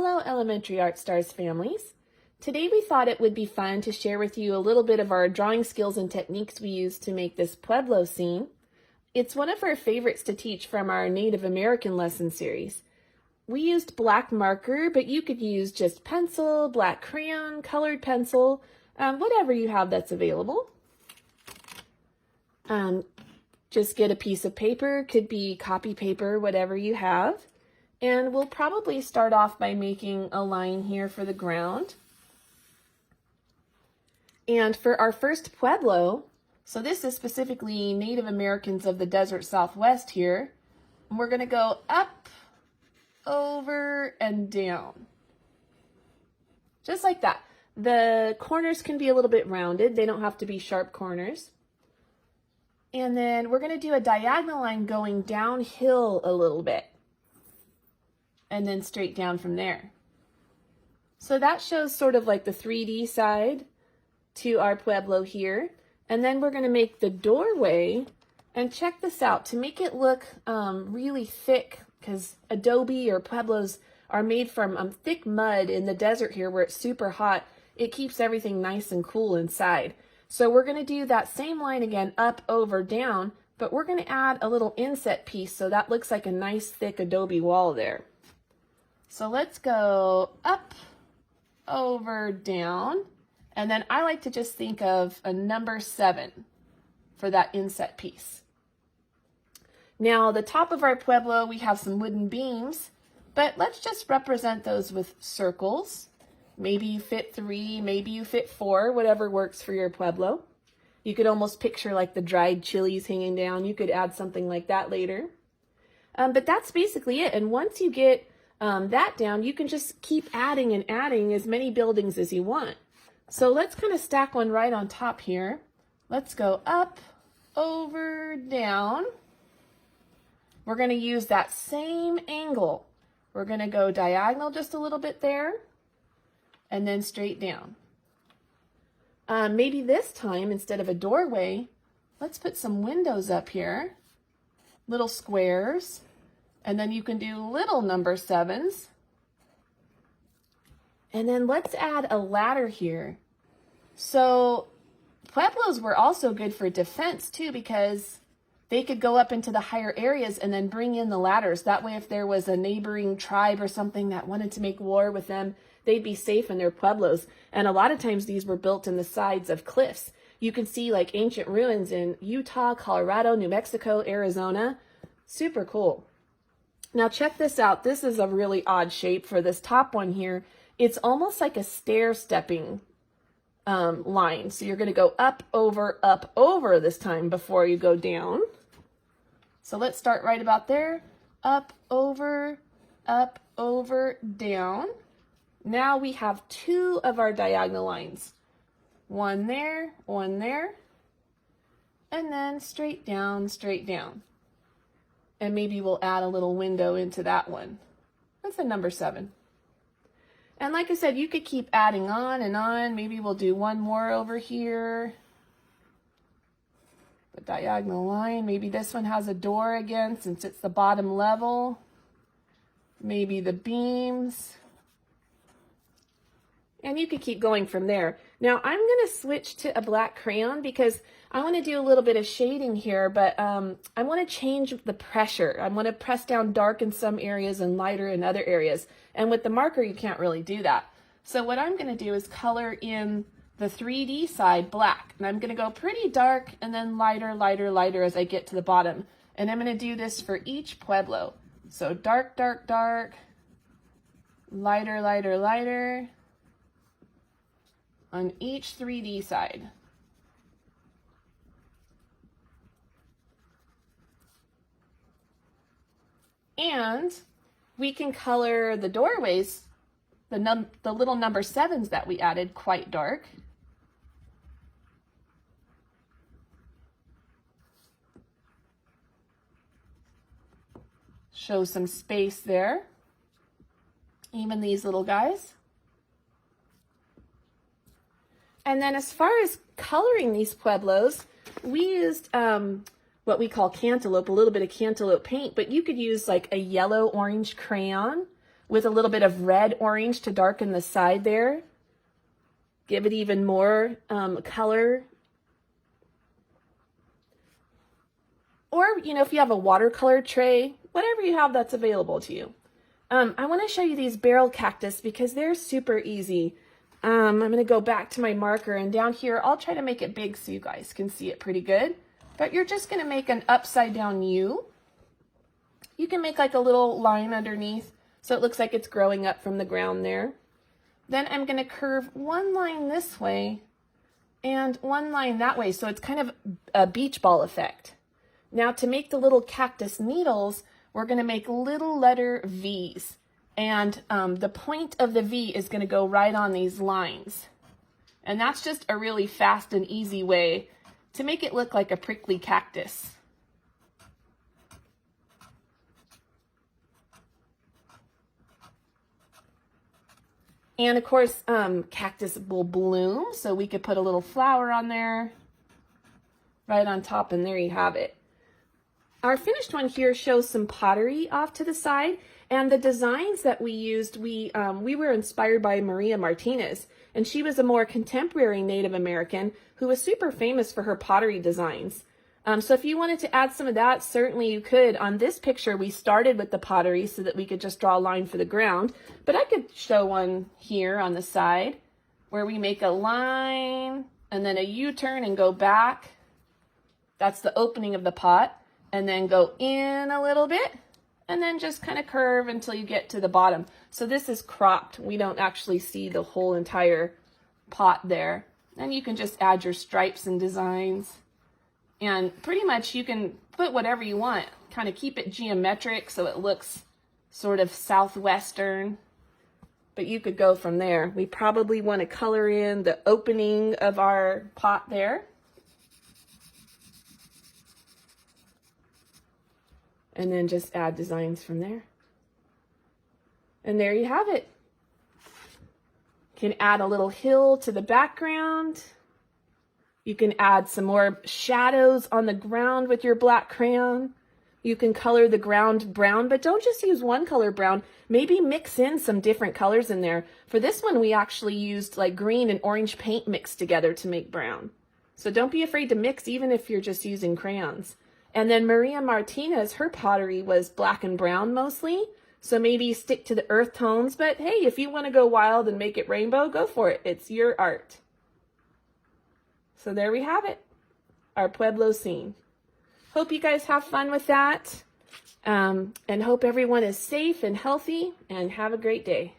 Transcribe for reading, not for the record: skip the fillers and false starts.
Hello, Elementary Art Stars families. Today we thought it would be fun to share with you a little bit of our drawing skills and techniques we use to make this Pueblo scene. It's one of our favorites to teach from our Native American lesson series. We used black marker, but you could use just pencil, black crayon, colored pencil, whatever you have that's available. Just get a piece of paper, could be copy paper, whatever you have. And we'll probably start off by making a line here for the ground. And for our first Pueblo, so this is specifically Native Americans of the desert Southwest here, and we're going to go up, over, and down. Just like that. The corners can be a little bit rounded. They don't have to be sharp corners. And then we're going to do a diagonal line going downhill a little bit, and then straight down from there. So that shows sort of like the 3D side to our Pueblo here. And then we're going to make the doorway, and check this out, to make it look really thick, because adobe or Pueblos are made from thick mud in the desert here where it's super hot. It keeps everything nice and cool inside. So we're going to do that same line again, up, over, down, but we're going to add a little inset piece so that looks like a nice thick adobe wall there. So let's go up, over, down, and then I like to just think of a number 7 for that inset piece. Now the top of our Pueblo, we have some wooden beams, but let's just represent those with circles. Maybe you fit 3, maybe you fit 4, whatever works for your Pueblo. You could almost picture like the dried chilies hanging down. You could add something like that later. But that's basically it. And once you get that down, you can just keep adding and adding as many buildings as you want. So let's kind of stack one right on top here. Let's go up, over, down. We're going to use that same angle. We're going to go diagonal just a little bit there, and then straight down. Maybe this time, instead of a doorway, let's put some windows up here, little squares. And then you can do little number 7s. And then let's add a ladder here. So Pueblos were also good for defense too, because they could go up into the higher areas and then bring in the ladders. That way, if there was a neighboring tribe or something that wanted to make war with them, they'd be safe in their Pueblos. And a lot of times these were built in the sides of cliffs. You can see like ancient ruins in Utah, Colorado, New Mexico, Arizona. Super cool. Now check this out. This is a really odd shape for this top one here. It's almost like a stair-stepping line. So you're going to go up, over this time before you go down. So let's start right about there. Up, over, down. Now we have 2 of our diagonal lines. One there, and then straight down, straight down. And maybe we'll add a little window into that one. That's a number 7. And like I said, you could keep adding on and on. Maybe we'll do one more over here. The diagonal line. Maybe this one has a door again since it's the bottom level. Maybe the beams. And you could keep going from there. Now I'm going to switch to a black crayon because I want to do a little bit of shading here, but I want to change the pressure. I want to press down dark in some areas and lighter in other areas. And with the marker, you can't really do that. So what I'm going to do is color in the 3D side black. And I'm going to go pretty dark and then lighter, lighter, lighter as I get to the bottom. And I'm going to do this for each Pueblo. So dark, dark, dark, lighter, lighter, lighter on each 3D side. And we can color the doorways, the little number 7s that we added, quite dark. Show some space there. Even these little guys. And then as far as coloring these Pueblos, we used what we call cantaloupe, a little bit of cantaloupe paint, but you could use like a yellow orange crayon with a little bit of red orange to darken the side there. Give it even more color. Or, you know, if you have a watercolor tray, whatever you have that's available to you. I want to show you these barrel cactus because they're super easy. I'm going to go back to my marker, and down here, I'll try to make it big so you guys can see it pretty good. But you're just going to make an upside down U. You can make like a little line underneath so it looks like it's growing up from the ground there. Then I'm going to curve one line this way and one line that way, so it's kind of a beach ball effect. Now to make the little cactus needles, we're going to make little letter V's. And the point of the V is going to go right on these lines. And that's just a really fast and easy way to make it look like a prickly cactus. And of course, cactus will bloom, so we could put a little flower on there, right on top, and there you have it. Our finished one here shows some pottery off to the side, and the designs that we used, we were inspired by Maria Martinez, and she was a more contemporary Native American who was super famous for her pottery designs. So if you wanted to add some of that, certainly you could. On this picture, we started with the pottery so that we could just draw a line for the ground, but I could show one here on the side where we make a line and then a U-turn and go back. That's the opening of the pot, and then go in a little bit and then just kind of curve until you get to the bottom. So this is cropped. We don't actually see the whole entire pot there. And you can just add your stripes and designs. And pretty much you can put whatever you want. Kind of keep it geometric so it looks sort of southwestern. But you could go from there. We probably want to color in the opening of our pot there. And then just add designs from there. And there you have it. You can add a little hill to the background. You can add some more shadows on the ground with your black crayon. You can color the ground brown, but don't just use one color brown. Maybe mix in some different colors in there. For this one, we actually used like green and orange paint mixed together to make brown. So don't be afraid to mix even if you're just using crayons. And then Maria Martinez, her pottery was black and brown mostly. So maybe stick to the earth tones. But hey, if you want to go wild and make it rainbow, go for it. It's your art. So there we have it, our Pueblo scene. Hope you guys have fun with that, and hope everyone is safe and healthy, and have a great day.